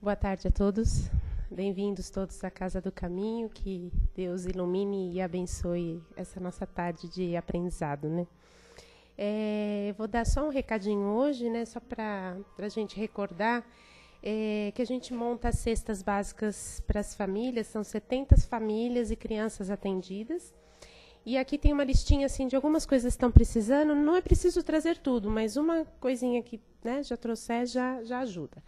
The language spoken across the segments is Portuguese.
Boa tarde a todos. Bem-vindos todos à Casa do Caminho. Que Deus ilumine e abençoe essa nossa tarde de aprendizado, né? Vou dar só um recadinho hoje, né? Só para a gente recordar que a gente monta as cestas básicas para as famílias. São 70 famílias e crianças atendidas. E aqui tem uma listinha assim de algumas coisas que estão precisando. Não é preciso trazer tudo, mas uma coisinha que, né, já trouxer já ajuda.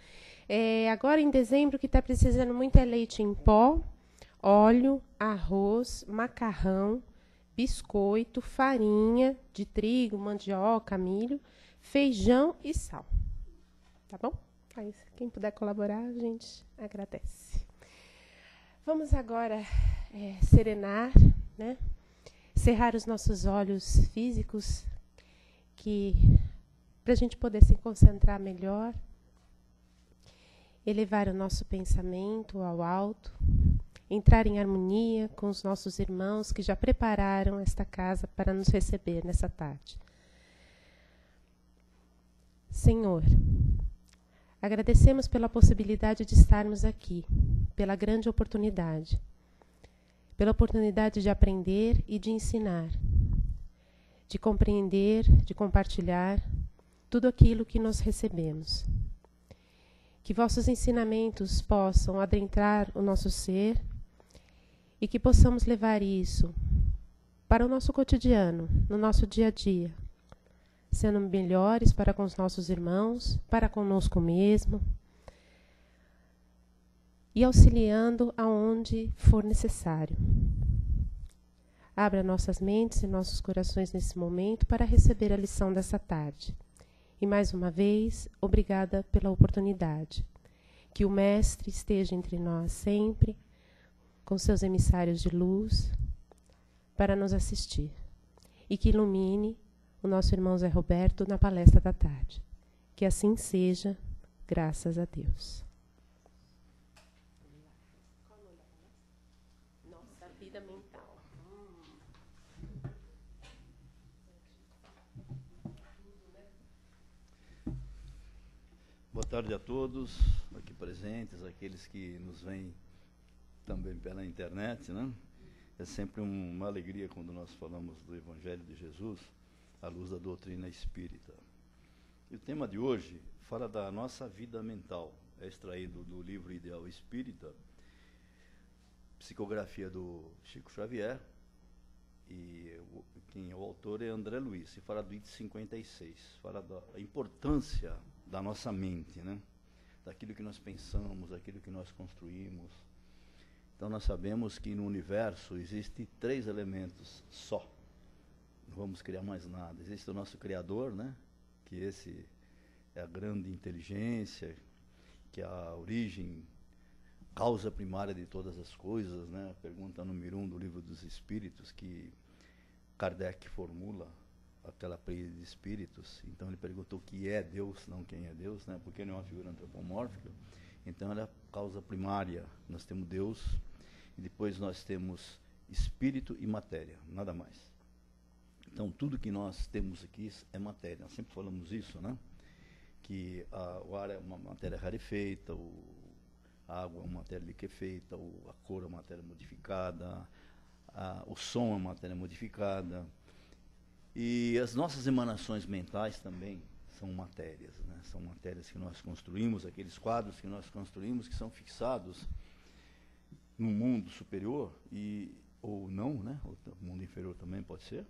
Agora, em dezembro, o que está precisando muito é leite em pó, óleo, arroz, macarrão, biscoito, farinha de trigo, mandioca, milho, feijão e sal. Tá bom? Aí, quem puder colaborar, a gente agradece. Vamos agora serenar, né? Cerrar os nossos olhos físicos, para a gente poder se concentrar melhor. Elevar o nosso pensamento ao alto, entrar em harmonia com os nossos irmãos que já prepararam esta casa para nos receber nessa tarde. Senhor, agradecemos pela possibilidade de estarmos aqui, pela grande oportunidade, pela oportunidade de aprender e de ensinar, de compreender, de compartilhar tudo aquilo que nós recebemos. Que vossos ensinamentos possam adentrar o nosso ser e que possamos levar isso para o nosso cotidiano, no nosso dia a dia, sendo melhores para com os nossos irmãos, para conosco mesmo e auxiliando aonde for necessário. Abra nossas mentes e nossos corações nesse momento para receber a lição dessa tarde. E mais uma vez, obrigada pela oportunidade. Que o Mestre esteja entre nós sempre, com seus emissários de luz, para nos assistir. E que ilumine o nosso irmão Zé Roberto na palestra da tarde. Que assim seja, graças a Deus. Nossa vida mental. Boa tarde a todos aqui presentes, aqueles que nos veem também pela internet, né? É sempre uma alegria quando nós falamos do Evangelho de Jesus à luz da doutrina espírita. E o tema de hoje fala da nossa vida mental. É extraído do livro Ideal Espírita, psicografia do Chico Xavier, e quem é o autor é André Luiz, e fala do item 56, fala da importância da nossa mente, né? Daquilo que nós pensamos, daquilo que nós construímos. Então nós sabemos que no universo existem 3 elementos só. Não vamos criar mais nada. Existe o nosso Criador, né? Que esse é a grande inteligência, que é a origem, causa primária de todas as coisas, né? A pergunta número 1 do Livro dos Espíritos, que Kardec formula aquela tríade de espíritos. Então ele perguntou o que é Deus, não quem é Deus, né? Porque não é uma figura antropomórfica. Então ela é a causa primária. Nós temos Deus e depois nós temos espírito e matéria, nada mais. Então tudo que nós temos aqui é matéria. Nós sempre falamos isso, né? Que o ar é uma matéria rarefeita, a água é uma matéria liquefeita, a cor é uma matéria modificada, o som é uma matéria modificada. E as nossas emanações mentais também são matérias, né? São matérias que nós construímos, aqueles quadros que nós construímos, que são fixados no mundo superior, ou não, né? O mundo inferior também pode ser,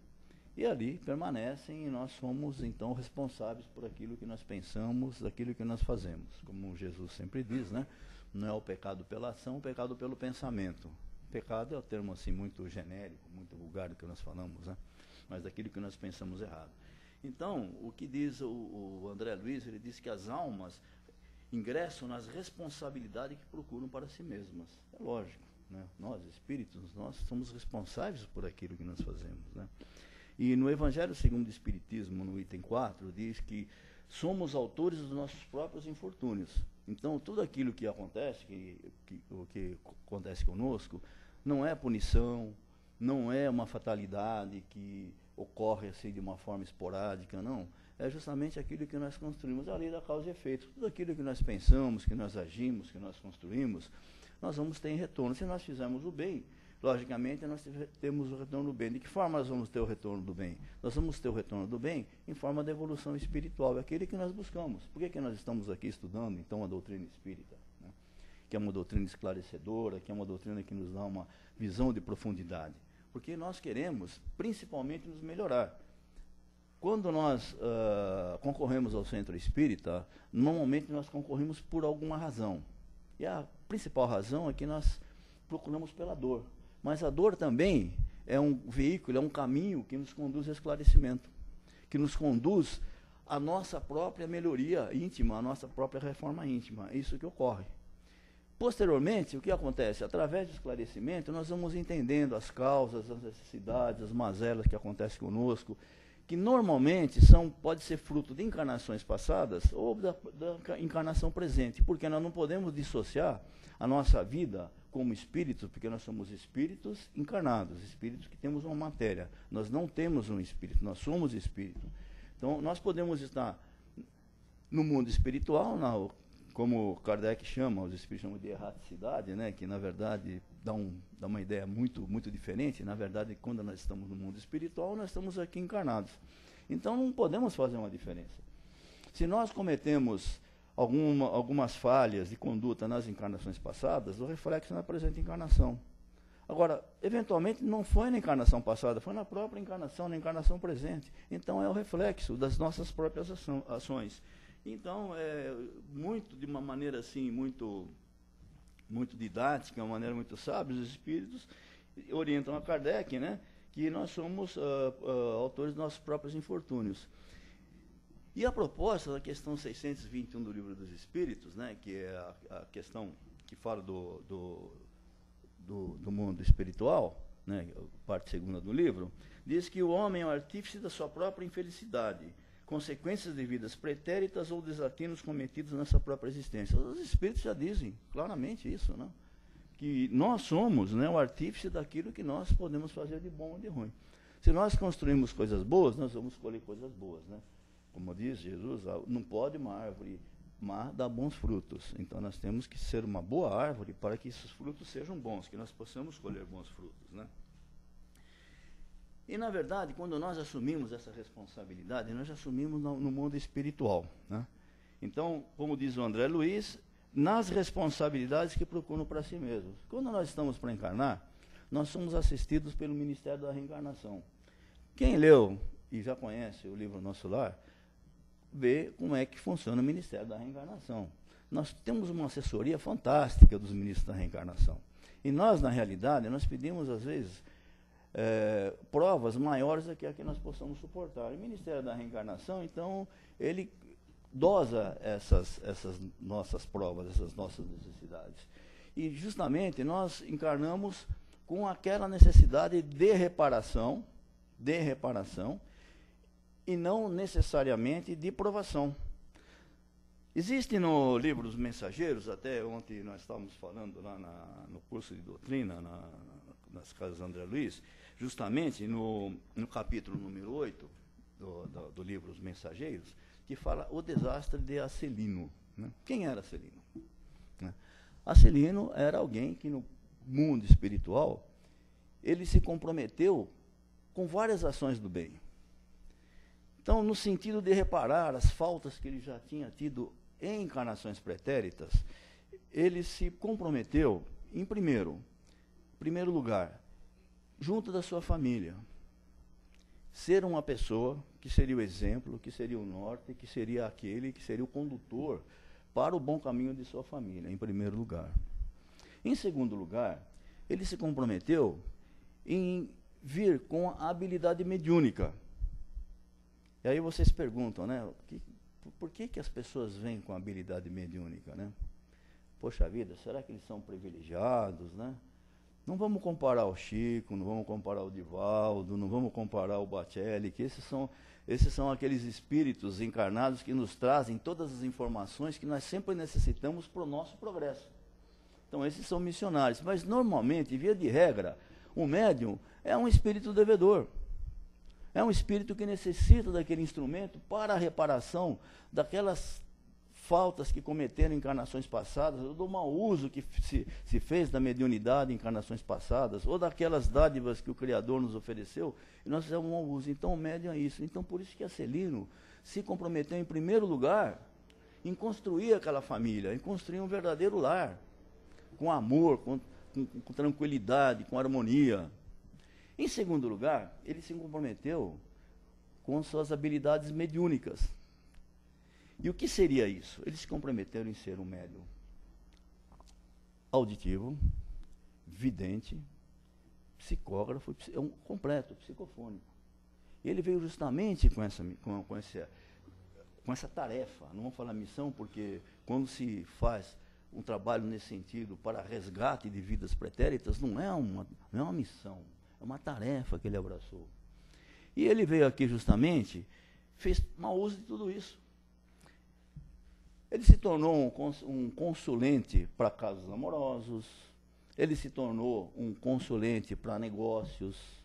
e ali permanecem, e nós somos então responsáveis por aquilo que nós pensamos, daquilo que nós fazemos. Como Jesus sempre diz, né? Não é o pecado pela ação, o pecado pelo pensamento. Pecado é o termo assim muito genérico, muito vulgar do que nós falamos, né? Mas daquilo que nós pensamos errado. Então, o que diz o André Luiz, ele diz que as almas ingressam nas responsabilidades que procuram para si mesmas. É lógico, né? Nós, espíritos, nós somos responsáveis por aquilo que nós fazemos, né? E no Evangelho segundo o Espiritismo, no item 4, diz que somos autores dos nossos próprios infortúnios. Então, tudo aquilo que acontece, o que acontece conosco, não é punição, não é uma fatalidade que ocorre assim de uma forma esporádica, não. É justamente aquilo que nós construímos, a lei da causa e efeito. Tudo aquilo que nós pensamos, que nós agimos, que nós construímos, nós vamos ter em retorno. Se nós fizermos o bem, logicamente nós temos o retorno do bem. De que forma nós vamos ter o retorno do bem? Nós vamos ter o retorno do bem em forma de evolução espiritual, é aquele que nós buscamos. Por que nós estamos aqui estudando, então, a doutrina espírita? Né? Que é uma doutrina esclarecedora, que é uma doutrina que nos dá uma visão de profundidade. Porque nós queremos, principalmente, nos melhorar. Quando nós concorremos ao centro espírita, normalmente nós concorremos por alguma razão. E a principal razão é que nós procuramos pela dor. Mas a dor também é um veículo, é um caminho que nos conduz ao esclarecimento, que nos conduz à nossa própria melhoria íntima, à nossa própria reforma íntima. É isso que ocorre. Posteriormente, o que acontece? Através do esclarecimento, nós vamos entendendo as causas, as necessidades, as mazelas que acontecem conosco, que normalmente pode ser fruto de encarnações passadas ou da encarnação presente, porque nós não podemos dissociar a nossa vida como espíritos, porque nós somos espíritos encarnados, espíritos que temos uma matéria. Nós não temos um espírito, nós somos espírito. Então, nós podemos estar no mundo espiritual, como Kardec chama, os espíritos chamam de erraticidade, né, que na verdade dá uma ideia muito, muito diferente. Na verdade, quando nós estamos no mundo espiritual, nós estamos aqui encarnados. Então não podemos fazer uma diferença. Se nós cometemos algumas falhas de conduta nas encarnações passadas, o reflexo na presente encarnação. Agora, eventualmente não foi na encarnação passada, foi na própria encarnação, na encarnação presente. Então é o reflexo das nossas próprias ações. Então, de uma maneira assim, muito didática, uma maneira muito sábia, os espíritos orientam a Kardec, né, que nós somos autores dos nossos próprios infortúnios. E a proposta da questão 621 do Livro dos Espíritos, né, que é a questão que fala do mundo espiritual, né, parte segunda do livro, diz que o homem é o artífice da sua própria infelicidade, consequências de vidas pretéritas ou desatinos cometidos nessa própria existência. Os espíritos já dizem claramente isso, né? Que nós somos, né, o artífice daquilo que nós podemos fazer de bom ou de ruim. Se nós construímos coisas boas, nós vamos colher coisas boas, né? Como diz Jesus, não pode uma árvore má dar bons frutos. Então nós temos que ser uma boa árvore para que esses frutos sejam bons, que nós possamos colher bons frutos, né? E, na verdade, quando nós assumimos essa responsabilidade, nós assumimos no mundo espiritual, né? Então, como diz o André Luiz, nas responsabilidades que procuram para si mesmos. Quando nós estamos para encarnar, nós somos assistidos pelo Ministério da Reencarnação. Quem leu e já conhece o livro Nosso Lar, vê como é que funciona o Ministério da Reencarnação. Nós temos uma assessoria fantástica dos ministros da Reencarnação. E nós, na realidade, nós pedimos, às vezes, provas maiores do que a que nós possamos suportar. O Ministério da Reencarnação, então, ele dosa essas nossas provas, essas nossas necessidades. E justamente nós encarnamos com aquela necessidade de reparação, e não necessariamente de provação. Existe no livro dos Mensageiros, até ontem nós estávamos falando lá no curso de doutrina, nas casas André Luiz, justamente no capítulo número 8 do livro Os Mensageiros, que fala o desastre de Acelino, né? Quem era Acelino? Né? Acelino era alguém que no mundo espiritual, ele se comprometeu com várias ações do bem. Então, no sentido de reparar as faltas que ele já tinha tido em encarnações pretéritas, ele se comprometeu, em primeiro lugar, junto da sua família, ser uma pessoa que seria o exemplo, que seria o norte, que seria aquele que seria o condutor para o bom caminho de sua família, em primeiro lugar. Em segundo lugar, ele se comprometeu em vir com a habilidade mediúnica. E aí vocês perguntam, né, por que as pessoas vêm com a habilidade mediúnica, né? Poxa vida, será que eles são privilegiados, né? Não vamos comparar o Chico, não vamos comparar o Divaldo, não vamos comparar o Bacelli, que esses são aqueles espíritos encarnados que nos trazem todas as informações que nós sempre necessitamos para o nosso progresso. Então esses são missionários, mas normalmente, via de regra, O médium é um espírito devedor. É um espírito que necessita daquele instrumento para a reparação daquelas faltas que cometeram em encarnações passadas, ou do mau uso que se fez da mediunidade em encarnações passadas, ou daquelas dádivas que o Criador nos ofereceu, e nós fizemos um mau uso. Então o médium é isso. Então por isso que Acelino se comprometeu em primeiro lugar em construir aquela família, em construir um verdadeiro lar, com amor, com tranquilidade, com harmonia. Em segundo lugar, ele se comprometeu com suas habilidades mediúnicas. E o que seria isso? Eles se comprometeram em ser um médium auditivo, vidente, psicógrafo, um completo, psicofônico. E ele veio justamente com essa tarefa. Não vamos falar missão, porque quando se faz um trabalho nesse sentido para resgate de vidas pretéritas, não é uma missão, é uma tarefa que ele abraçou. E ele veio aqui justamente, fez mau uso de tudo isso. Ele se tornou um consulente para casos amorosos, ele se tornou um consulente para negócios,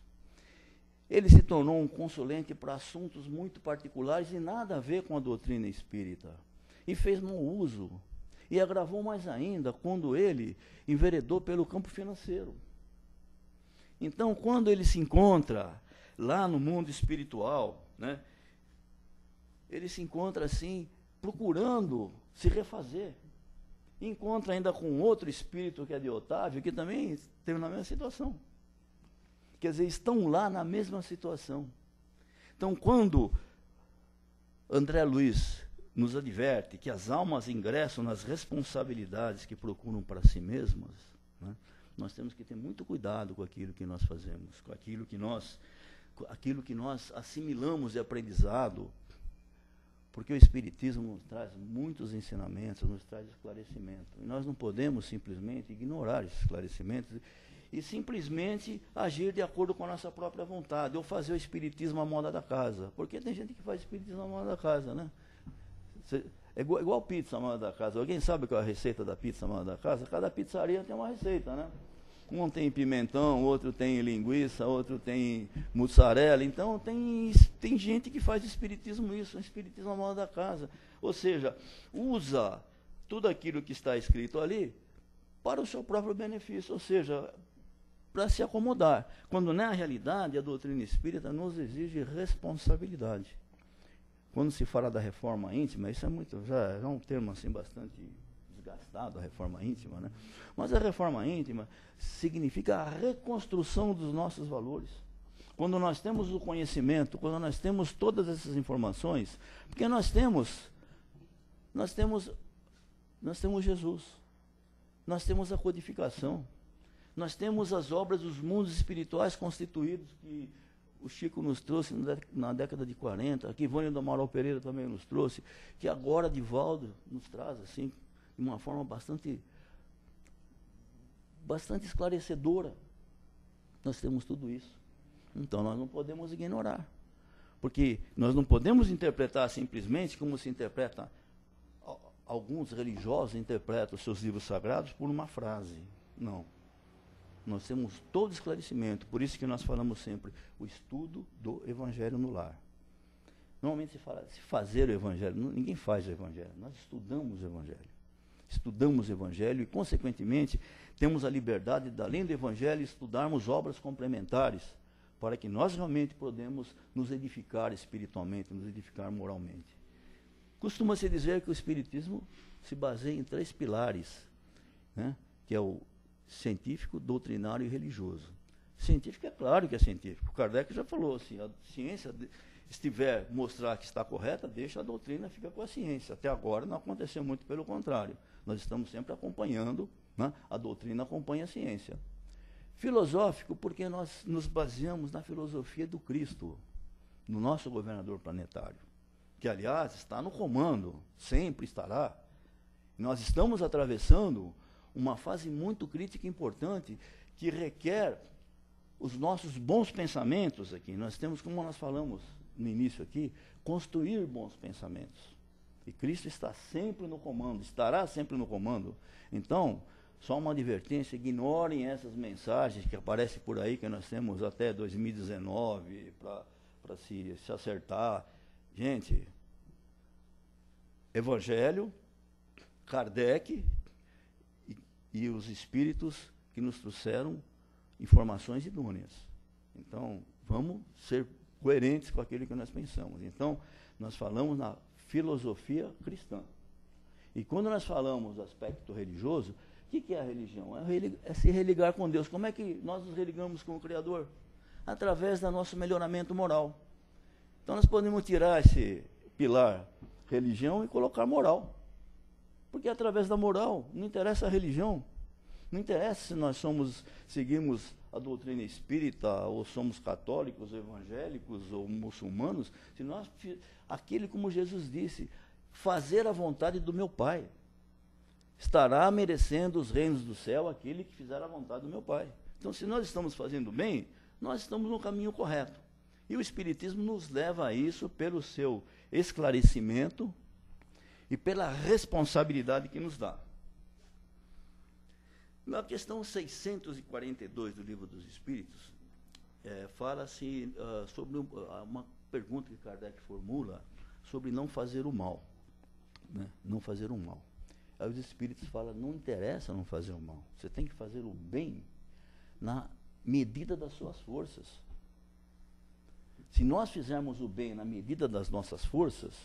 ele se tornou um consulente para assuntos muito particulares e nada a ver com a doutrina espírita. E fez mau uso. E agravou mais ainda quando ele enveredou pelo campo financeiro. Então, quando ele se encontra lá no mundo espiritual, né, ele se encontra assim, procurando se refazer. E encontra ainda com outro espírito, que é de Otávio, que também esteve na mesma situação. Quer dizer, estão lá na mesma situação. Então, quando André Luiz nos adverte que as almas ingressam nas responsabilidades que procuram para si mesmas, né, nós temos que ter muito cuidado com aquilo que nós fazemos, com aquilo que nós assimilamos de aprendizado, porque o Espiritismo nos traz muitos ensinamentos, nos traz esclarecimento. E nós não podemos simplesmente ignorar esses esclarecimentos e simplesmente agir de acordo com a nossa própria vontade, ou fazer o Espiritismo à moda da casa. Porque tem gente que faz Espiritismo à moda da casa, né? É igual pizza à moda da casa. Alguém sabe qual é a receita da pizza à moda da casa? Cada pizzaria tem uma receita, né? Um tem pimentão, outro tem linguiça, outro tem mussarela. Então tem gente que faz espiritismo isso, um espiritismo à moda da casa. Ou seja, usa tudo aquilo que está escrito ali para o seu próprio benefício, ou seja, para se acomodar. Quando na realidade a doutrina espírita nos exige responsabilidade. Quando se fala da reforma íntima, isso já é um termo assim bastante desgastado, a reforma íntima, né? Mas a reforma íntima significa a reconstrução dos nossos valores. Quando nós temos o conhecimento, quando nós temos todas essas informações, porque nós temos Jesus, nós temos a codificação, nós temos as obras dos mundos espirituais constituídos, que o Chico nos trouxe na década de 40, que Ivânio do Amaral Pereira também nos trouxe, que agora Divaldo nos traz assim, de uma forma bastante esclarecedora. Nós temos tudo isso. Então nós não podemos ignorar. Porque nós não podemos interpretar simplesmente como se interpreta, alguns religiosos interpretam os seus livros sagrados por uma frase. Não. Nós temos todo esclarecimento. Por isso que nós falamos sempre o estudo do Evangelho no lar. Normalmente se fala se fazer o Evangelho. Ninguém faz o Evangelho. Nós estudamos o Evangelho. Estudamos o Evangelho e, consequentemente, temos a liberdade de, além do Evangelho, estudarmos obras complementares, para que nós realmente podemos nos edificar espiritualmente, nos edificar moralmente. Costuma-se dizer que o Espiritismo se baseia em 3 pilares, né, que é o científico, doutrinário e religioso. Científico é claro que é científico. Kardec já falou, se a ciência estiver mostrar que está correta, deixa a doutrina, fica com a ciência. Até agora não aconteceu muito, pelo contrário. Nós estamos sempre acompanhando, né? A doutrina acompanha a ciência. Filosófico, porque nós nos baseamos na filosofia do Cristo, no nosso governador planetário, que, aliás, está no comando, sempre estará. Nós estamos atravessando uma fase muito crítica e importante, que requer os nossos bons pensamentos aqui. Nós temos, como nós falamos no início aqui, construir bons pensamentos. E Cristo está sempre no comando, estará sempre no comando. Então, só uma advertência, ignorem essas mensagens que aparecem por aí, que nós temos até 2019 para se acertar. Gente, Evangelho, Kardec e os espíritos que nos trouxeram informações idôneas. Então, vamos ser coerentes com aquilo que nós pensamos. Então, nós falamos na filosofia cristã. E quando nós falamos do aspecto religioso, o que é a religião? É se religar com Deus. Como é que nós nos religamos com o Criador? Através do nosso melhoramento moral. Então nós podemos tirar esse pilar religião e colocar moral. Porque através da moral, não interessa a religião. Não interessa se nós seguimos a doutrina espírita, ou somos católicos, ou evangélicos, ou muçulmanos, se nós, aquele como Jesus disse, fazer a vontade do meu Pai. Estará merecendo os reinos do céu aquele que fizer a vontade do meu Pai. Então, se nós estamos fazendo bem, nós estamos no caminho correto. E o Espiritismo nos leva a isso pelo seu esclarecimento e pela responsabilidade que nos dá. Na questão 642 do Livro dos Espíritos, fala-se sobre uma pergunta que Kardec formula sobre não fazer o mal. Né? Não fazer o mal. Aí os espíritos falam, não interessa não fazer o mal. Você tem que fazer o bem na medida das suas forças. Se nós fizermos o bem na medida das nossas forças,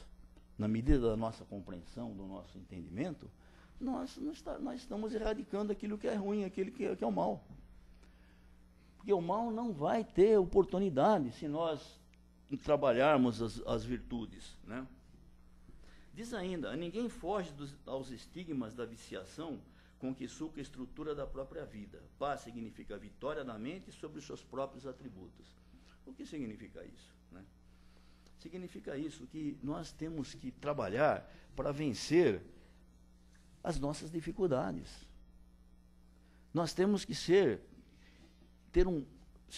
na medida da nossa compreensão, do nosso entendimento, nós estamos erradicando aquilo que é ruim, aquilo que é o mal. Porque o mal não vai ter oportunidade se nós trabalharmos as virtudes, né? Diz ainda, ninguém foge aos estigmas da viciação com que suca a estrutura da própria vida. Paz significa vitória da mente sobre os seus próprios atributos. O que significa isso? Né? Significa isso, que nós temos que trabalhar para vencer as nossas dificuldades. Nós temos que se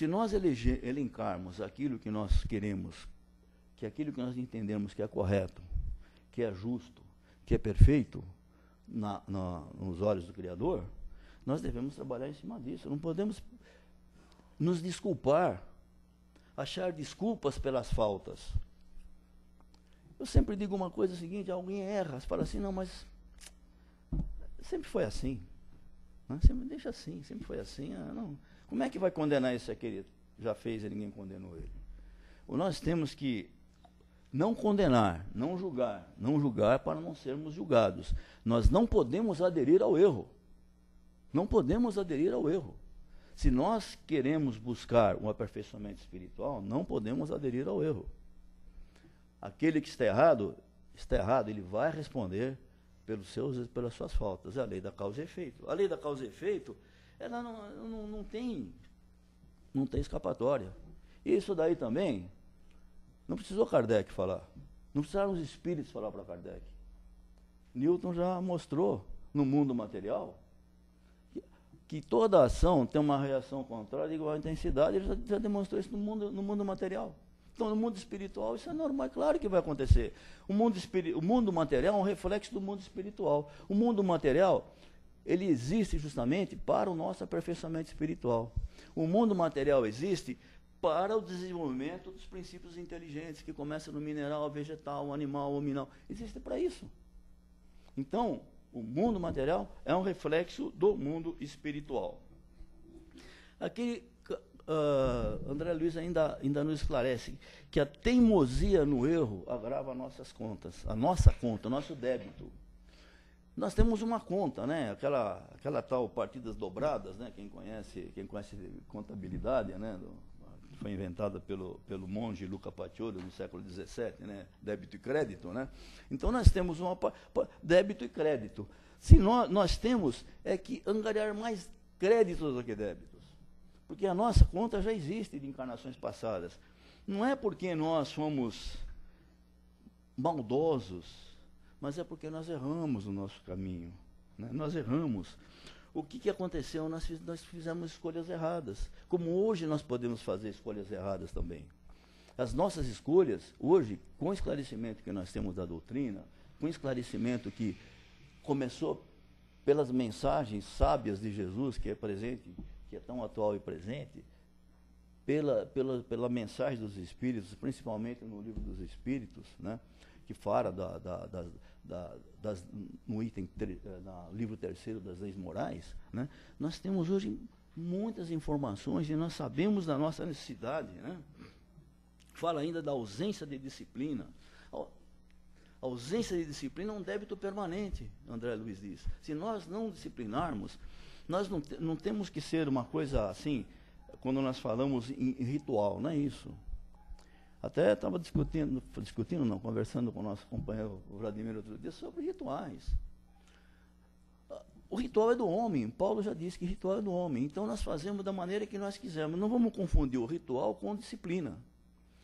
nós elencarmos aquilo que nós queremos, que aquilo que nós entendemos que é correto, que é justo, que é perfeito nos olhos do Criador, nós devemos trabalhar em cima disso. Não podemos nos desculpar, achar desculpas pelas faltas. Eu sempre digo uma coisa seguinte, alguém erra, você fala assim, não, mas sempre foi assim. Não, sempre deixa assim, sempre foi assim. Não. Como é que vai condenar isso aqui? Ele já fez e ninguém condenou ele. Nós temos que não condenar, não julgar para não sermos julgados. Nós não podemos aderir ao erro. Não podemos aderir ao erro. Se nós queremos buscar um aperfeiçoamento espiritual, não podemos aderir ao erro. Aquele que está errado, ele vai responder pelas suas faltas. É a lei da causa e efeito. A lei da causa e efeito, ela não tem escapatória. Isso daí também não precisou Kardec falar. Não precisaram os espíritos falar para Kardec. Newton já mostrou no mundo material que toda ação tem uma reação contrária igual à intensidade. Ele já demonstrou isso no mundo material. Então, no mundo espiritual, isso é normal, é claro que vai acontecer. O mundo material é um reflexo do mundo espiritual. O mundo material, ele existe justamente para o nosso aperfeiçoamento espiritual. O mundo material existe para o desenvolvimento dos princípios inteligentes, que começa no mineral, vegetal, animal, hominal. Existe para isso. Então, o mundo material é um reflexo do mundo espiritual. Aqui, André Luiz ainda nos esclarece que a teimosia no erro agrava nossas contas, a nossa conta, o nosso débito. Nós temos uma conta, né? Aquela tal partidas dobradas, né? Quem conhece contabilidade, né? Foi inventada pelo monge Luca Paciolo no século XVII, né? Débito e crédito, né? Então nós temos débito e crédito. Se nós temos que angariar mais créditos do que débitos. Porque a nossa conta já existe de encarnações passadas. Não é porque nós somos maldosos, mas é porque nós erramos no nosso caminho. Né? Nós erramos. O que aconteceu? Nós fizemos escolhas erradas. Como hoje nós podemos fazer escolhas erradas também. As nossas escolhas, hoje, com o esclarecimento que nós temos da doutrina, com o esclarecimento que começou pelas mensagens sábias de Jesus, que é presente, que é tão atual e presente, pela mensagem dos Espíritos, principalmente no livro dos Espíritos, né, que fala no item, no livro 3º das leis morais, né, nós temos hoje muitas informações e nós sabemos da nossa necessidade. Né? Fala ainda da ausência de disciplina. A ausência de disciplina é um débito permanente, André Luiz diz. Se nós não disciplinarmos, nós não temos que ser uma coisa assim, quando nós falamos em ritual, não é isso. Até estava conversando com o nosso companheiro Vladimir outro dia sobre rituais. O ritual é do homem, Paulo já disse que ritual é do homem, então nós fazemos da maneira que nós quisermos. Não vamos confundir o ritual com disciplina.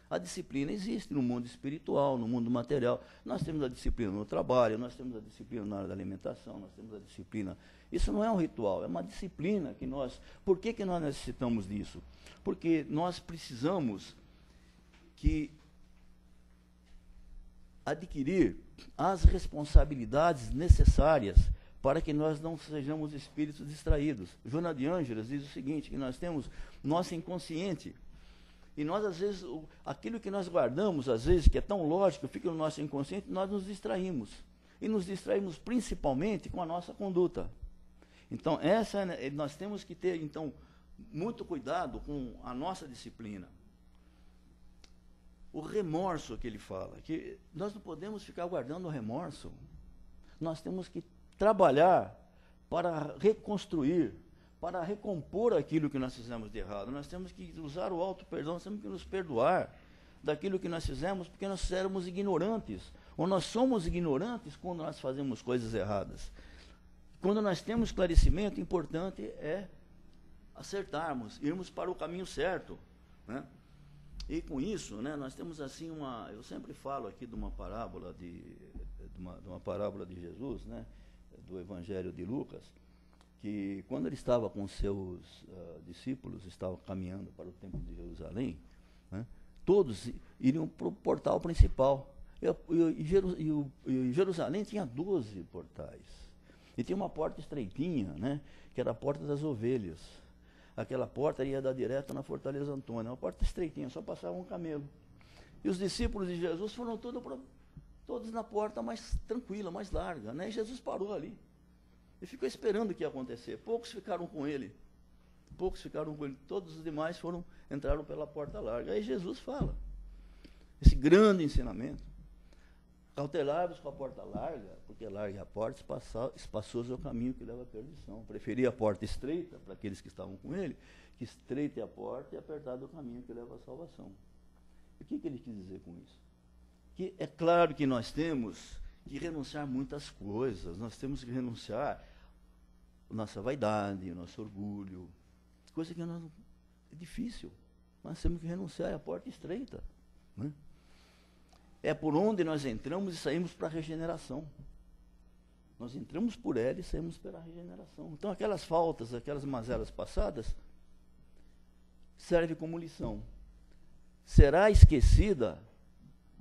A disciplina existe no mundo espiritual, no mundo material. Nós temos a disciplina no trabalho, nós temos a disciplina na área da alimentação, nós temos a disciplina. Isso não é um ritual, é uma disciplina que nós... Por que nós necessitamos disso? Porque nós precisamos adquirir as responsabilidades necessárias para que nós não sejamos espíritos distraídos. Joana de Ângeles diz o seguinte, que nós temos nosso inconsciente. E nós, às vezes, aquilo que nós guardamos, às vezes, que é tão lógico, fica no nosso inconsciente, nós nos distraímos. E nos distraímos principalmente com a nossa conduta. Então, nós temos que ter, então, muito cuidado com a nossa disciplina. O remorso que ele fala, que nós não podemos ficar guardando o remorso. Nós temos que trabalhar para reconstruir, para recompor aquilo que nós fizemos de errado. Nós temos que usar o auto-perdão, nós temos que nos perdoar daquilo que nós fizemos, porque nós éramos ignorantes, ou nós somos ignorantes quando nós fazemos coisas erradas. Quando nós temos esclarecimento, o importante é acertarmos, irmos para o caminho certo, né? E com isso, né, nós temos assim eu sempre falo aqui de uma parábola de Jesus, né, do Evangelho de Lucas, que quando ele estava com seus discípulos, estava caminhando para o templo de Jerusalém, né, todos iriam para o portal principal. E Jerusalém tinha 12 portais. E tinha uma porta estreitinha, né, que era a porta das ovelhas. Aquela porta ia dar direto na Fortaleza Antônia, uma porta estreitinha, só passava um camelo. E os discípulos de Jesus foram todos na porta mais tranquila, mais larga, né? E Jesus parou ali. E ficou esperando o que ia acontecer. Poucos ficaram com ele. Todos os demais entraram pela porta larga. Aí Jesus fala, esse grande ensinamento. Cautelar-vos com a porta larga, porque larga é a porta, espaçoso é o caminho que leva à perdição. Preferia a porta estreita, para aqueles que estavam com ele, que estreita é a porta e apertado é o caminho que leva à salvação. E o que ele quis dizer com isso? Que é claro que nós temos que renunciar a muitas coisas, nós temos que renunciar a nossa vaidade, o nosso orgulho, coisa que é difícil. Nós temos que renunciar à porta estreita, né? É por onde nós entramos e saímos para a regeneração. Nós entramos por ela e saímos pela regeneração. Então, aquelas faltas, aquelas mazelas passadas, servem como lição. Será esquecida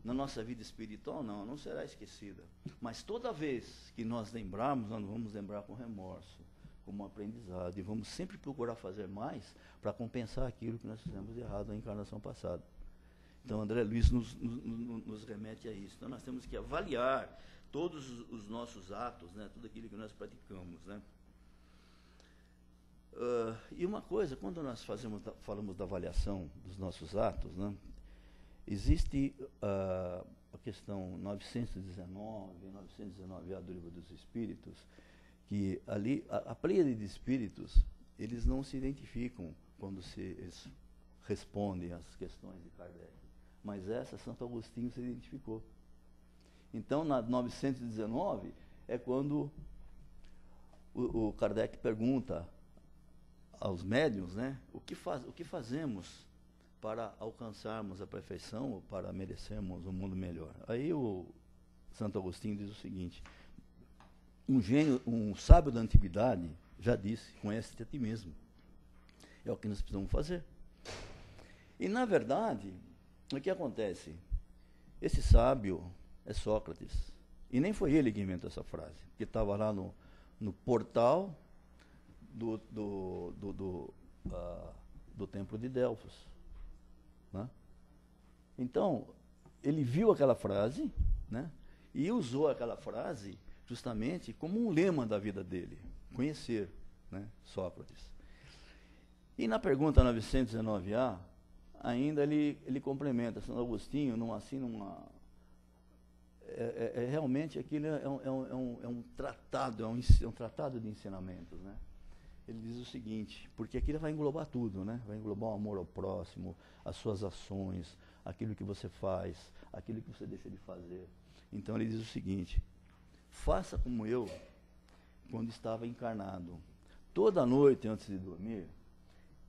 na nossa vida espiritual? Não, não será esquecida. Mas toda vez que nós lembrarmos, nós vamos lembrar com remorso, como um aprendizado. E vamos sempre procurar fazer mais para compensar aquilo que nós fizemos de errado na encarnação passada. Então, André Luiz nos remete a isso. Então, nós temos que avaliar todos os nossos atos, né, tudo aquilo que nós praticamos, né? E uma coisa, quando nós falamos da avaliação dos nossos atos, né, existe a questão 919A do Livro dos Espíritos, que ali, a pleiade de espíritos, eles não se identificam quando eles respondem às questões de Kardec. Mas essa Santo Agostinho se identificou. Então, na 919, é quando o Kardec pergunta aos médiuns, né, o que fazemos para alcançarmos a perfeição ou para merecermos um mundo melhor. Aí o Santo Agostinho diz o seguinte, um sábio da antiguidade já disse, conhece-te a ti mesmo. É o que nós precisamos fazer. E, na verdade, o que acontece? Esse sábio é Sócrates. E nem foi ele que inventou essa frase, que estava lá no no portal do templo de Delfos, né? Então, ele viu aquela frase, né? E usou aquela frase justamente como um lema da vida dele, conhecer, né? Sócrates. E na pergunta 919A, ainda ele complementa, Santo Agostinho, realmente aquilo é um tratado, um tratado de ensinamentos, né? Ele diz o seguinte, porque aquilo vai englobar tudo, né? Vai englobar o amor ao próximo, as suas ações, aquilo que você faz, aquilo que você deixa de fazer. Então ele diz o seguinte, faça como eu, quando estava encarnado. Toda noite, antes de dormir,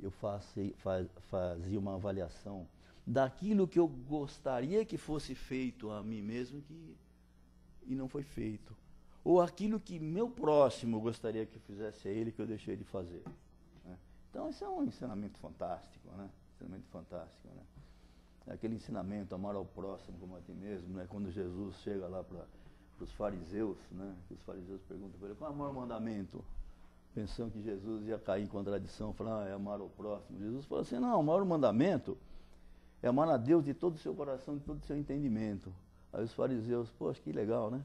eu fazia uma avaliação daquilo que eu gostaria que fosse feito a mim mesmo e não foi feito. Ou aquilo que meu próximo gostaria que fizesse a ele, que eu deixei de fazer, né? Então, esse é um ensinamento fantástico, né? Ensinamento fantástico, né? É aquele ensinamento, amar ao próximo como a ti mesmo, né? Quando Jesus chega lá para os fariseus, né? Os fariseus perguntam para ele, qual é o maior mandamento? Pensando que Jesus ia cair em contradição, falando, é amar ao próximo. Jesus falou assim, não, o maior mandamento é amar a Deus de todo o seu coração, de todo o seu entendimento. Aí os fariseus, poxa, que legal, né?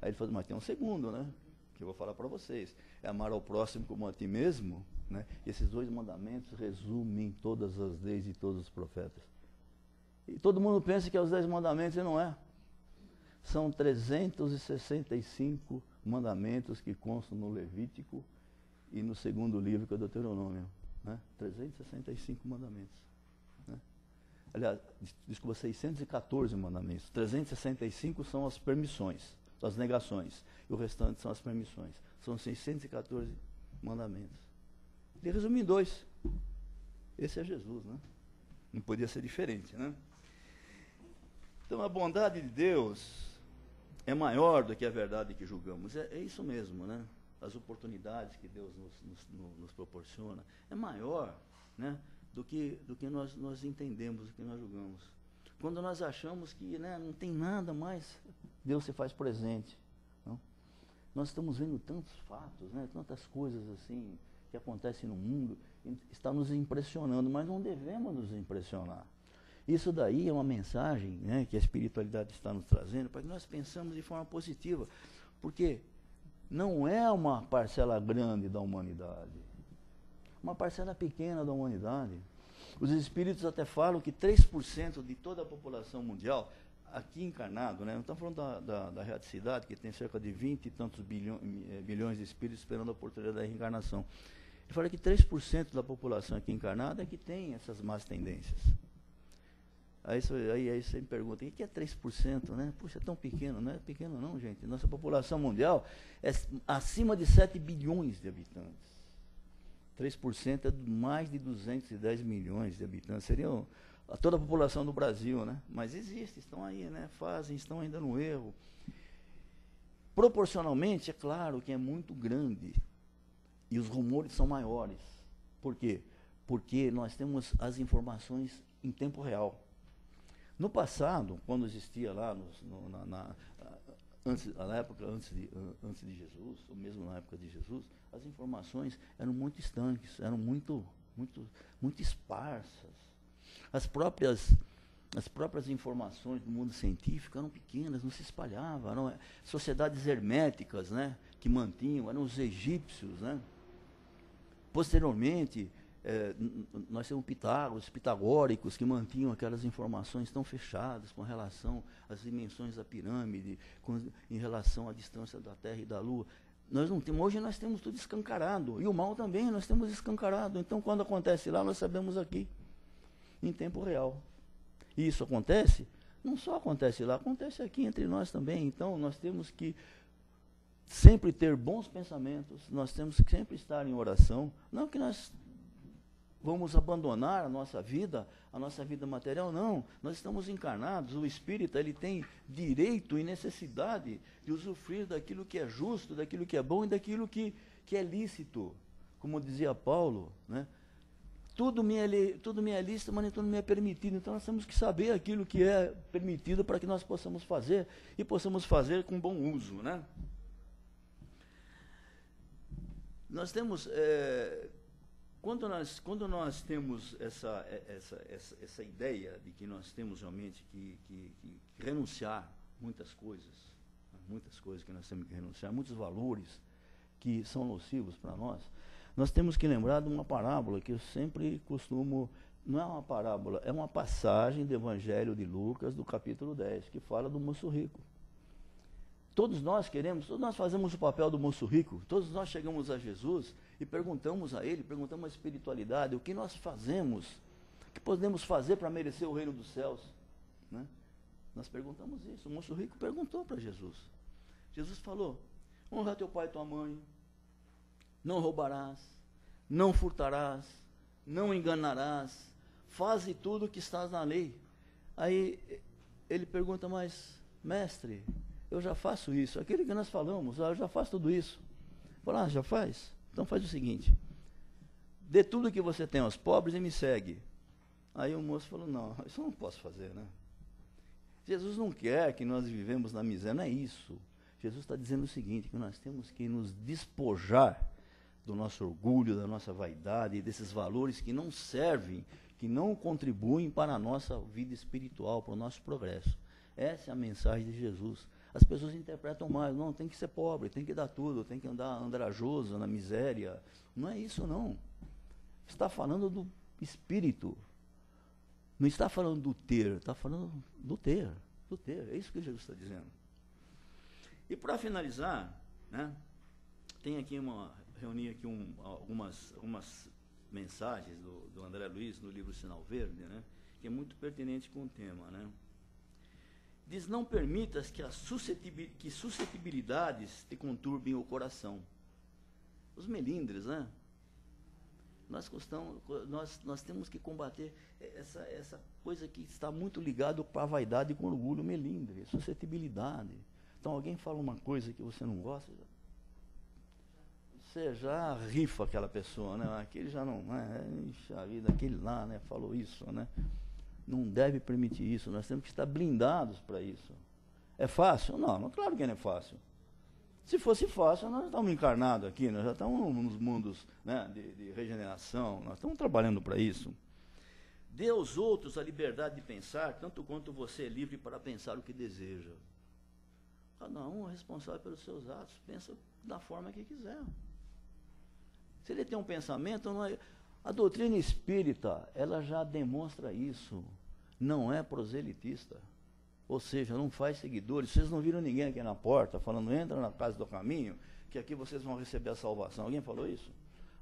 Aí ele falou, mas tem um segundo, né? Que eu vou falar para vocês. É amar ao próximo como a ti mesmo, né? E esses dois mandamentos resumem todas as leis de todos os profetas. E todo mundo pensa que é os 10 mandamentos e não é. São 365 mandamentos que constam no Levítico e no segundo livro, que é o Deuteronômio, né? 365 mandamentos. Né? Aliás, desculpa, 614 mandamentos. 365 são as permissões, as negações. E o restante são as permissões. São 614 mandamentos. Ele resume em 2. Esse é Jesus, né? Não podia ser diferente, né? Então, a bondade de Deus é maior do que a verdade que julgamos. É isso mesmo, né? As oportunidades que Deus nos proporciona é maior, né, do que nós entendemos, do que nós julgamos. Quando nós achamos que, né, não tem nada mais, Deus se faz presente. Não? Nós estamos vendo tantos fatos, né, tantas coisas assim que acontecem no mundo, está nos impressionando, mas não devemos nos impressionar. Isso daí é uma mensagem, né, que a espiritualidade está nos trazendo para que nós pensamos de forma positiva, porque não é uma parcela grande da humanidade, uma parcela pequena da humanidade. Os espíritos até falam que 3% de toda a população mundial, aqui encarnado, né? Não estamos falando da erraticidade, que tem cerca de 20 e tantos bilhões de espíritos esperando a oportunidade da reencarnação. Ele fala que 3% da população aqui encarnada é que tem essas más tendências. Aí você me pergunta, o que é 3%? Né? Puxa, é tão pequeno. Não é pequeno não, gente. Nossa população mundial é acima de 7 bilhões de habitantes. 3% é mais de 210 milhões de habitantes. Seriam toda a população do Brasil, né? Mas existe, estão aí, né? Estão ainda no erro. Proporcionalmente, é claro que é muito grande. E os rumores são maiores. Por quê? Porque nós temos as informações em tempo real. No passado, quando existia lá, na época antes de Jesus, ou mesmo na época de Jesus, as informações eram muito estanques, eram muito esparsas. As próprias informações do mundo científico eram pequenas, não se espalhavam, eram sociedades herméticas, né, que mantinham, eram os egípcios, né. Posteriormente, nós temos os pitagóricos, que mantinham aquelas informações tão fechadas com relação às dimensões da pirâmide, em relação à distância da Terra e da Lua. Nós não temos, hoje nós temos tudo escancarado, e o mal também nós temos escancarado. Então, quando acontece lá, nós sabemos aqui, em tempo real. E isso acontece, não só acontece lá, acontece aqui entre nós também. Então, nós temos que sempre ter bons pensamentos, nós temos que sempre estar em oração, não que nós vamos abandonar a nossa vida material, não. Nós estamos encarnados, o espírita ele tem direito e necessidade de usufruir daquilo que é justo, daquilo que é bom e daquilo que é lícito. Como dizia Paulo, né? Tudo me é lícito, mas nem tudo me é permitido. Então nós temos que saber aquilo que é permitido para que nós possamos fazer e possamos fazer com bom uso, né? Nós temos, quando nós temos essa ideia de que nós temos realmente que renunciar muitas coisas que nós temos que renunciar, muitos valores que são nocivos para nós temos que lembrar de uma parábola que eu sempre costumo, não é uma parábola, é uma passagem do Evangelho de Lucas, do capítulo 10, que fala do moço rico. Todos nós fazemos o papel do moço rico, todos nós chegamos a Jesus e perguntamos a Ele, perguntamos a espiritualidade, o que nós fazemos, o que podemos fazer para merecer o reino dos céus, né? Nós perguntamos isso, o moço rico perguntou para Jesus. Jesus falou, honra teu pai e tua mãe, não roubarás, não furtarás, não enganarás, faze tudo o que estás na lei. Aí ele pergunta, mas mestre, eu já faço isso, aquele que nós falamos, eu já faço tudo isso. Fala, já faz? Então faz o seguinte, dê tudo que você tem aos pobres e me segue. Aí o moço falou, não, isso eu não posso fazer, né? Jesus não quer que nós vivemos na miséria, não é isso. Jesus está dizendo o seguinte, que nós temos que nos despojar do nosso orgulho, da nossa vaidade, desses valores que não servem, que não contribuem para a nossa vida espiritual, para o nosso progresso. Essa é a mensagem de Jesus. As pessoas interpretam mais, não, tem que ser pobre, tem que dar tudo, tem que andar andrajoso, na miséria. Não é isso, não. Está falando do espírito. Não está falando do ter, está falando do ter. Do ter, é isso que Jesus está dizendo. E para finalizar, né, tem aqui reuni aqui algumas mensagens do André Luiz no livro Sinal Verde, né, que é muito pertinente com o tema, né. Diz, não permitas que suscetibilidades te conturbem o coração. Os melindres, né? Nós temos que combater essa coisa que está muito ligada para a vaidade e com orgulho, melindre, suscetibilidade. Então alguém fala uma coisa que você não gosta, você já rifa aquela pessoa, né? Aquele já não, a vida, aquele lá, né? Falou isso, né? Não deve permitir isso, nós temos que estar blindados para isso. É fácil? Não, claro que não é fácil. Se fosse fácil, nós estamos encarnados aqui, nós já estamos nos mundos, né, de regeneração, nós estamos trabalhando para isso. Dê aos outros a liberdade de pensar, tanto quanto você é livre para pensar o que deseja. Cada um é responsável pelos seus atos, pensa da forma que quiser. Se ele tem um pensamento, a doutrina espírita, ela já demonstra isso, não é proselitista. Ou seja, não faz seguidores. Vocês não viram ninguém aqui na porta falando, entra na casa do caminho, que aqui vocês vão receber a salvação. Alguém falou isso?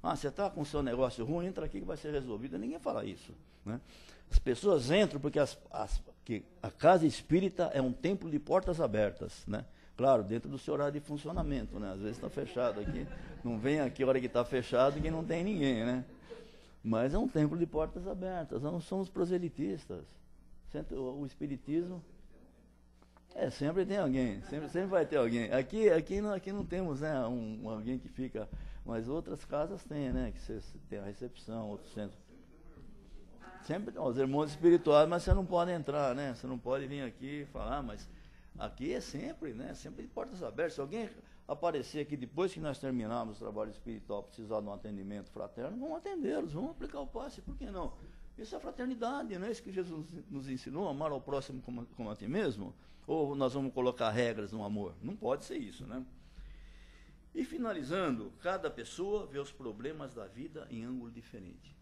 Você está com o seu negócio ruim, entra aqui que vai ser resolvido. Ninguém fala isso, né? As pessoas entram porque que a casa espírita é um templo de portas abertas, né? Claro, dentro do seu horário de funcionamento, né? Às vezes está fechado aqui. Não vem aqui a hora que está fechado que não tem ninguém, né? Mas é um templo de portas abertas. Nós não somos proselitistas. O espiritismo... sempre tem alguém, sempre vai ter alguém. Aqui não temos, né, alguém que fica, mas outras casas tem, né, que você tem a recepção, outros centros. Sempre tem os irmãos espirituais, mas você não pode entrar, né, você não pode vir aqui e falar, mas aqui é sempre, né, sempre de portas abertas. Se alguém aparecer aqui depois que nós terminarmos o trabalho espiritual, precisar de um atendimento fraterno, vamos atendê-los, vamos aplicar o passe, por que não? Isso é fraternidade, não é isso que Jesus nos ensinou, amar ao próximo como a ti mesmo? Ou nós vamos colocar regras no amor? Não pode ser isso, né? E finalizando, cada pessoa vê os problemas da vida em ângulo diferente.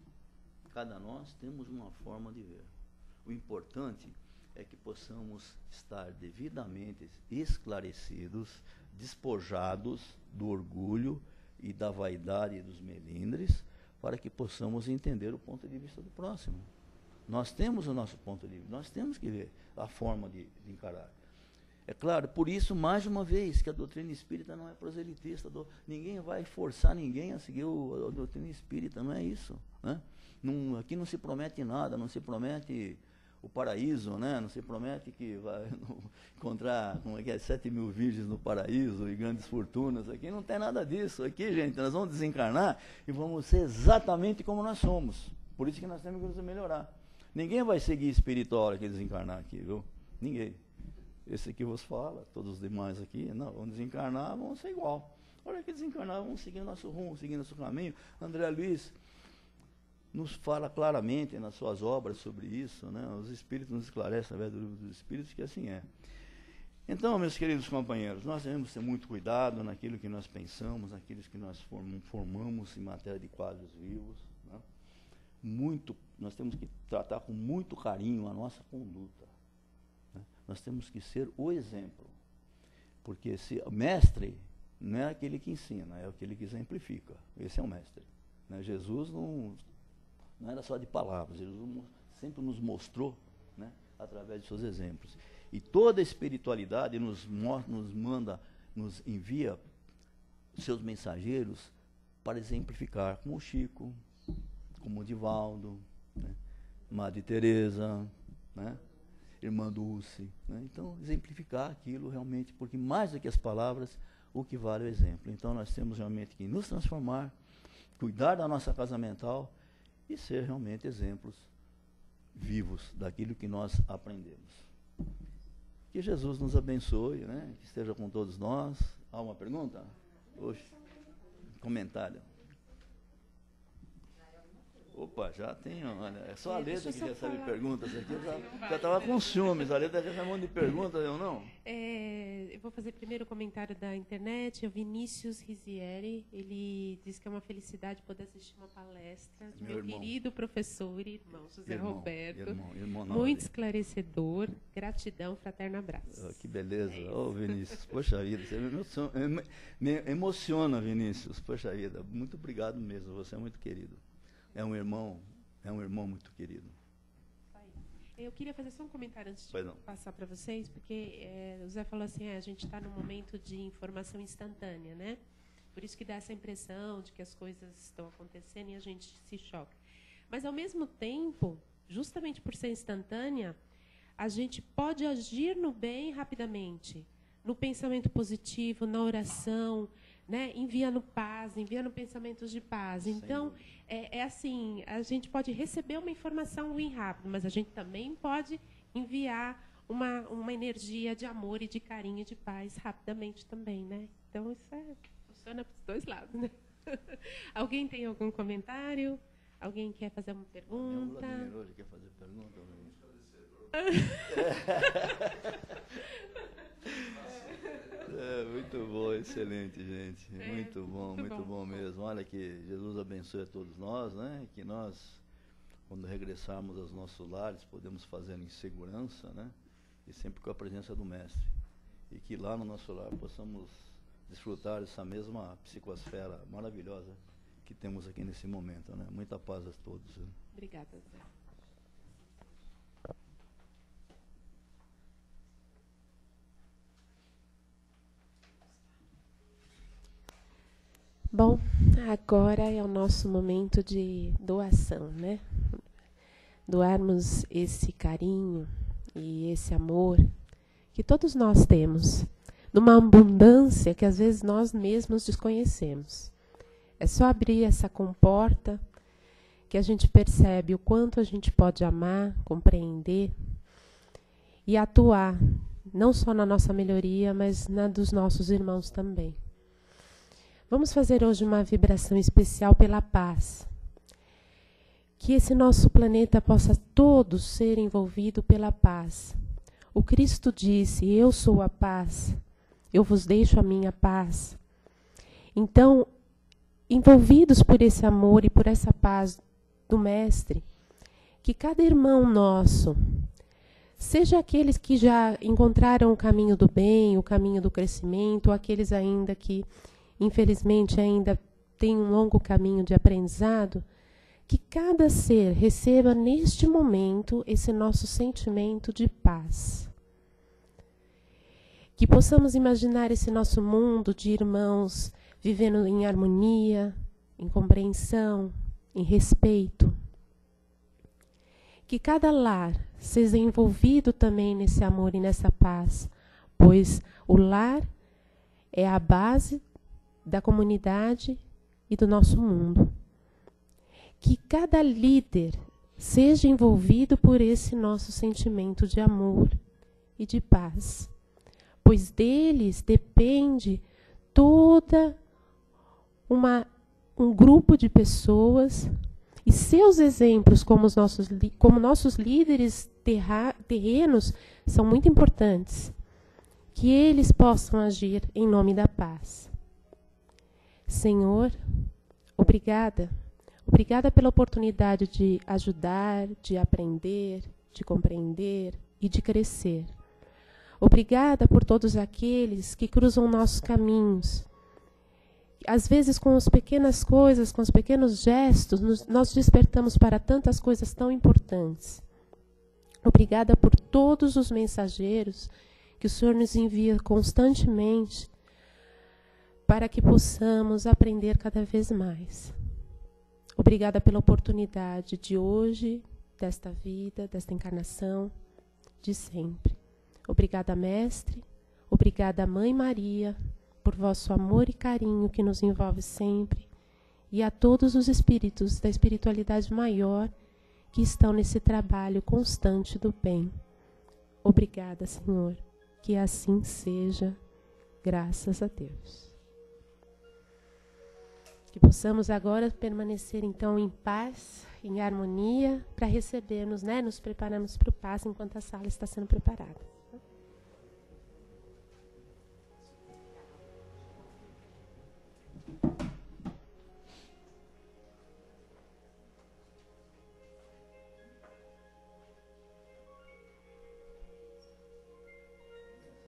Cada nós temos uma forma de ver. O importante é que possamos estar devidamente esclarecidos, despojados do orgulho e da vaidade e dos melindres, para que possamos entender o ponto de vista do próximo. Nós temos o nosso ponto de vista, nós temos que ver a forma de encarar. É claro, por isso, mais uma vez, que a doutrina espírita não é proselitista, ninguém vai forçar ninguém a seguir a doutrina espírita, não é isso, né? Aqui não se promete nada, não se promete o paraíso, né? Não se promete que vai encontrar 7.000 virgens no paraíso e grandes fortunas. Aqui não tem nada disso. Aqui, gente, nós vamos desencarnar e vamos ser exatamente como nós somos. Por isso que nós temos que nos melhorar. Ninguém vai seguir espiritual a hora que desencarnar aqui, viu? Ninguém. Esse aqui vos fala, todos os demais aqui, não, vão desencarnar, vão ser igual. A hora que desencarnar, vamos seguir nosso rumo, seguir nosso caminho. André Luiz nos fala claramente nas suas obras sobre isso, né? Os Espíritos nos esclarecem, através do livro dos Espíritos, que assim é. Então, meus queridos companheiros, nós devemos ter muito cuidado naquilo que nós pensamos, naquilo que nós formamos em matéria de quadros vivos, né? Nós temos que tratar com muito carinho a nossa conduta, né? Nós temos que ser o exemplo, porque o mestre não é aquele que ensina, é aquele que exemplifica. Esse é o mestre, né? Jesus não era só de palavras, Jesus sempre nos mostrou, né, através de seus exemplos. E toda a espiritualidade nos envia seus mensageiros para exemplificar, como o Chico, como o Divaldo, né, Madre Teresa, né, Irmã Dulce, né? Então, exemplificar aquilo realmente, porque mais do que as palavras, o que vale é o exemplo. Então, nós temos realmente que nos transformar, cuidar da nossa casa mental e ser realmente exemplos vivos daquilo que nós aprendemos. Que Jesus nos abençoe, né? Que esteja com todos nós. Há uma pergunta? Oxe, comentário. Opa, já tem, olha, é só a Leda que recebe perguntas aqui, eu já estava com ciúmes, a Leda recebe um monte de perguntas, eu não? Eu vou fazer primeiro o comentário da internet, o Vinícius Rizieri, ele diz que é uma felicidade poder assistir uma palestra de meu querido professor e irmão, José Roberto, muito esclarecedor, gratidão, fraterno abraço. Que beleza, Vinícius, poxa vida, você me emociona, Vinícius, poxa vida, muito obrigado mesmo, você é muito querido. É um irmão muito querido. Eu queria fazer só um comentário antes de passar para vocês, porque o Zé falou assim, a gente está num momento de informação instantânea, né? Por isso que dá essa impressão de que as coisas estão acontecendo e a gente se choca. Mas, ao mesmo tempo, justamente por ser instantânea, a gente pode agir no bem rapidamente, no pensamento positivo, na oração, né, enviando paz, enviando pensamentos de paz. Então, é assim, a gente pode receber uma informação ruim rápido, mas a gente também pode enviar uma energia de amor e de carinho e de paz rapidamente também, né? Então, isso funciona para os dois lados, né? Alguém tem algum comentário? Alguém quer fazer uma pergunta? O hoje quer fazer pergunta? Muito bom, excelente, gente. Muito bom mesmo. Olha, que Jesus abençoe a todos nós, né? Que nós, quando regressarmos aos nossos lares, podemos fazer em segurança, né? E sempre com a presença do Mestre. E que lá no nosso lar possamos desfrutar dessa mesma psicosfera maravilhosa que temos aqui nesse momento, né? Muita paz a todos. Né? Obrigada, Zé. Bom, agora é o nosso momento de doação, né? Doarmos esse carinho e esse amor que todos nós temos, numa abundância que às vezes nós mesmos desconhecemos. É só abrir essa comporta que a gente percebe o quanto a gente pode amar, compreender e atuar, não só na nossa melhoria, mas na dos nossos irmãos também. Vamos fazer hoje uma vibração especial pela paz. Que esse nosso planeta possa todo ser envolvido pela paz. O Cristo disse, eu sou a paz, eu vos deixo a minha paz. Então, envolvidos por esse amor e por essa paz do Mestre, que cada irmão nosso, seja aqueles que já encontraram o caminho do bem, o caminho do crescimento, ou aqueles ainda que infelizmente ainda tem um longo caminho de aprendizado, que cada ser receba neste momento esse nosso sentimento de paz. Que possamos imaginar esse nosso mundo de irmãos vivendo em harmonia, em compreensão, em respeito. Que cada lar seja envolvido também nesse amor e nessa paz, pois o lar é a base da comunidade e do nosso mundo. Que cada líder seja envolvido por esse nosso sentimento de amor e de paz, pois deles depende toda um grupo de pessoas e seus exemplos como nossos líderes terrenos são muito importantes. Que eles possam agir em nome da paz. Senhor, obrigada. Obrigada pela oportunidade de ajudar, de aprender, de compreender e de crescer. Obrigada por todos aqueles que cruzam nossos caminhos. Às vezes, com as pequenas coisas, com os pequenos gestos, nós despertamos para tantas coisas tão importantes. Obrigada por todos os mensageiros que o Senhor nos envia constantemente para que possamos aprender cada vez mais. Obrigada pela oportunidade de hoje, desta vida, desta encarnação, de sempre. Obrigada, Mestre. Obrigada, Mãe Maria, por vosso amor e carinho que nos envolve sempre, e a todos os espíritos da espiritualidade maior que estão nesse trabalho constante do bem. Obrigada, Senhor. Que assim seja, graças a Deus. Que possamos agora permanecer, então, em paz, em harmonia, para recebermos, nos prepararmos para o passe enquanto a sala está sendo preparada.